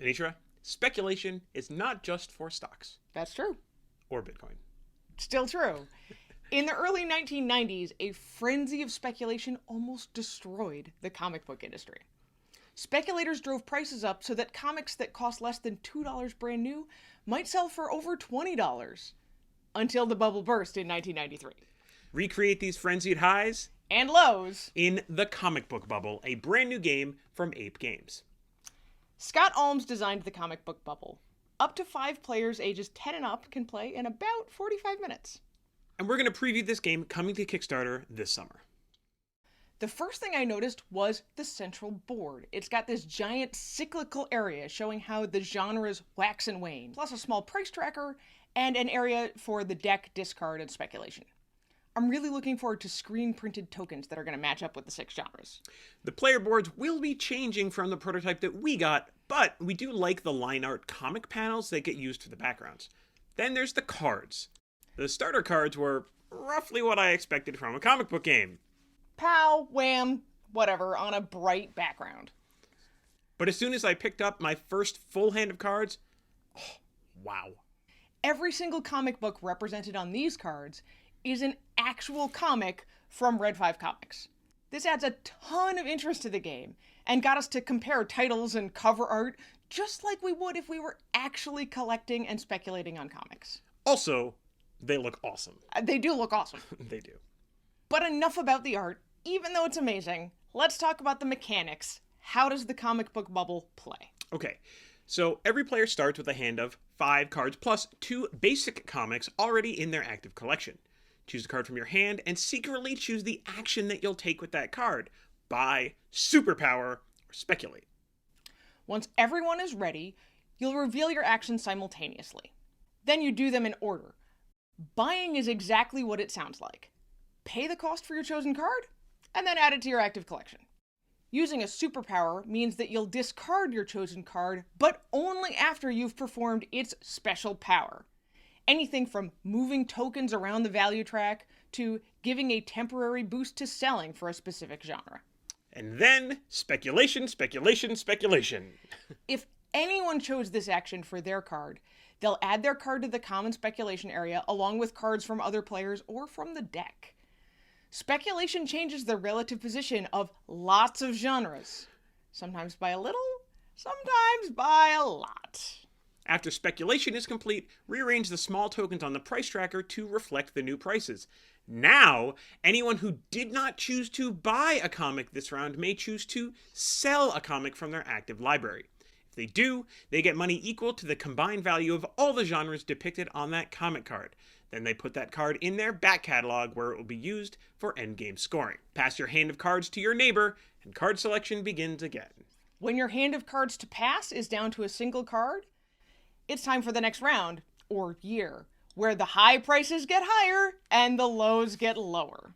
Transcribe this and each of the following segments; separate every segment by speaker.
Speaker 1: Anitra, speculation is not just for stocks.
Speaker 2: That's true.
Speaker 1: Or Bitcoin.
Speaker 2: Still true. In the early 1990s, a frenzy of speculation almost destroyed the comic book industry. Speculators drove prices up so that comics that cost less than $2 brand new might sell for over $20. Until the bubble burst in 1993.
Speaker 1: Recreate these frenzied highs
Speaker 2: and lows
Speaker 1: in The Comic Book Bubble, a brand new game from Ape Games.
Speaker 2: Scott Almes designed the comic book bubble. Up to 5 players ages 10 and up can play in about 45 minutes.
Speaker 1: And we're going to preview this game coming to Kickstarter this summer.
Speaker 2: The first thing I noticed was the central board. It's got this giant cyclical area showing how the genres wax and wane, plus a small price tracker and an area for the deck, discard, and speculation. I'm really looking forward to screen-printed tokens that are going to match up with the 6 genres.
Speaker 1: The player boards will be changing from the prototype that we got, but we do like the line art comic panels that get used for the backgrounds. Then there's the cards. The starter cards were roughly what I expected from a comic book game.
Speaker 2: Pow, wham, whatever, on a bright background.
Speaker 1: But as soon as I picked up my first full hand of cards, oh, wow.
Speaker 2: Every single comic book represented on these cards is an actual comic from Red 5 Comics. This adds a ton of interest to the game and got us to compare titles and cover art just like we would if we were actually collecting and speculating on comics.
Speaker 1: Also, they look awesome.
Speaker 2: They do look awesome.
Speaker 1: They do.
Speaker 2: But enough about the art. Even though it's amazing, let's talk about the mechanics. How does the comic book bubble play?
Speaker 1: Okay, so every player starts with a hand of 5 cards plus 2 basic comics already in their active collection. Choose a card from your hand and secretly choose the action that you'll take with that card. Buy, superpower, or speculate.
Speaker 2: Once everyone is ready, you'll reveal your actions simultaneously. Then you do them in order. Buying is exactly what it sounds like. Pay the cost for your chosen card, and then add it to your active collection. Using a superpower means that you'll discard your chosen card, but only after you've performed its special power. Anything from moving tokens around the value track to giving a temporary boost to selling for a specific genre.
Speaker 1: And then, speculation, speculation, speculation.
Speaker 2: If anyone chose this action for their card, they'll add their card to the common speculation area along with cards from other players or from the deck. Speculation changes the relative position of lots of genres. Sometimes by a little, sometimes by a lot.
Speaker 1: After speculation is complete, rearrange the small tokens on the price tracker to reflect the new prices. Now, anyone who did not choose to buy a comic this round may choose to sell a comic from their active library. If they do, they get money equal to the combined value of all the genres depicted on that comic card. Then they put that card in their back catalog where it will be used for endgame scoring. Pass your hand of cards to your neighbor, and card selection begins again.
Speaker 2: When your hand of cards to pass is down to a single card, it's time for the next round, or year, where the high prices get higher and the lows get lower.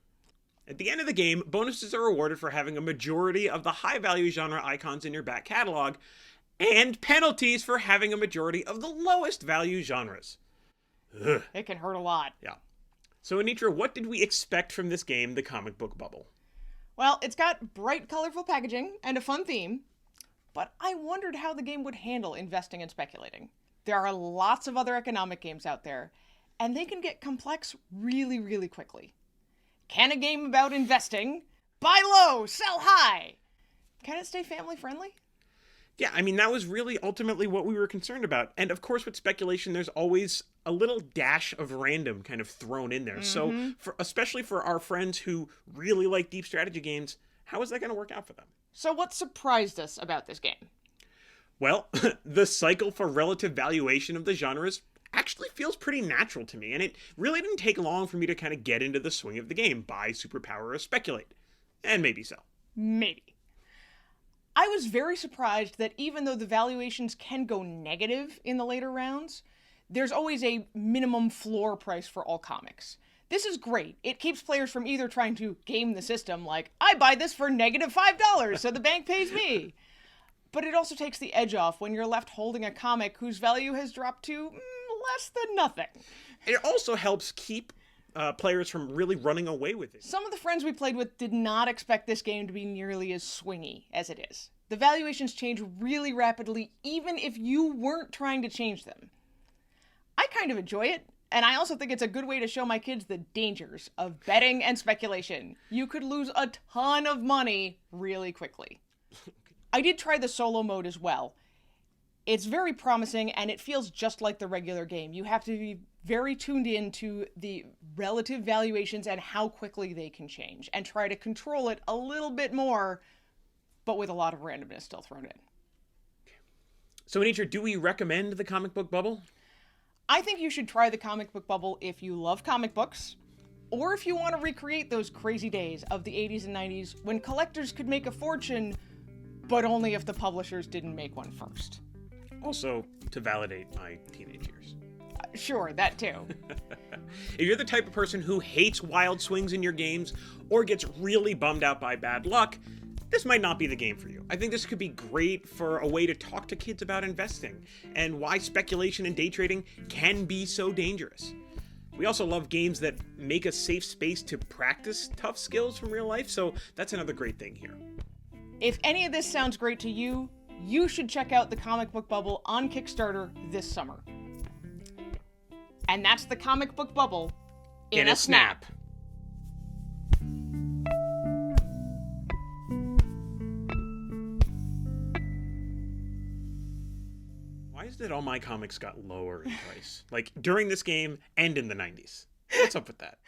Speaker 1: At the end of the game, bonuses are awarded for having a majority of the high-value genre icons in your back catalog, and penalties for having a majority of the lowest value genres. Ugh.
Speaker 2: It can hurt a lot.
Speaker 1: Yeah. So Anitra, what did we expect from this game, The Comic Book Bubble?
Speaker 2: Well, it's got bright, colorful packaging and a fun theme, but I wondered how the game would handle investing and speculating. There are lots of other economic games out there, and they can get complex really, really quickly. Can a game about investing buy low, sell high? Can it stay family friendly?
Speaker 1: Yeah, I mean, that was really ultimately what we were concerned about. And of course, with speculation, there's always a little dash of random kind of thrown in there. So, especially for our friends who really like deep strategy games, how is that going to work out for them?
Speaker 2: So what surprised us about this game?
Speaker 1: Well, the cycle for relative valuation of the genres actually feels pretty natural to me, and it really didn't take long for me to kind of get into the swing of the game. Buy, superpower, or speculate. And maybe sell.
Speaker 2: Maybe. I was very surprised that even though the valuations can go negative in the later rounds, there's always a minimum floor price for all comics. This is great. It keeps players from either trying to game the system, like, I buy this for -$5, so the bank pays me. But it also takes the edge off when you're left holding a comic whose value has dropped to less than nothing.
Speaker 1: It also helps keep players from really running away with it.
Speaker 2: Some of the friends we played with did not expect this game to be nearly as swingy as it is. The valuations change really rapidly, even if you weren't trying to change them. I kind of enjoy it, and I also think it's a good way to show my kids the dangers of betting and speculation. You could lose a ton of money really quickly. I did try the solo mode as well. It's very promising, and it feels just like the regular game. You have to be very tuned in to the relative valuations and how quickly they can change, and try to control it a little bit more, but with a lot of randomness still thrown in.
Speaker 1: So, Anitra, do we recommend the comic book bubble?
Speaker 2: I think you should try the comic book bubble if you love comic books, or if you want to recreate those crazy days of the 80s and 90s when collectors could make a fortune, but only if the publishers didn't make one first.
Speaker 1: Also, to validate my teenage years.
Speaker 2: Sure, that too.
Speaker 1: If you're the type of person who hates wild swings in your games, or gets really bummed out by bad luck, this might not be the game for you. I think this could be great for a way to talk to kids about investing, and why speculation and day trading can be so dangerous. We also love games that make a safe space to practice tough skills from real life, so that's another great thing here.
Speaker 2: If any of this sounds great to you, you should check out the comic book bubble on Kickstarter this summer. And that's the comic book bubble in a snap.
Speaker 1: Why is it all my comics got lower in price? Like, during this game and in the 90s. What's up with that?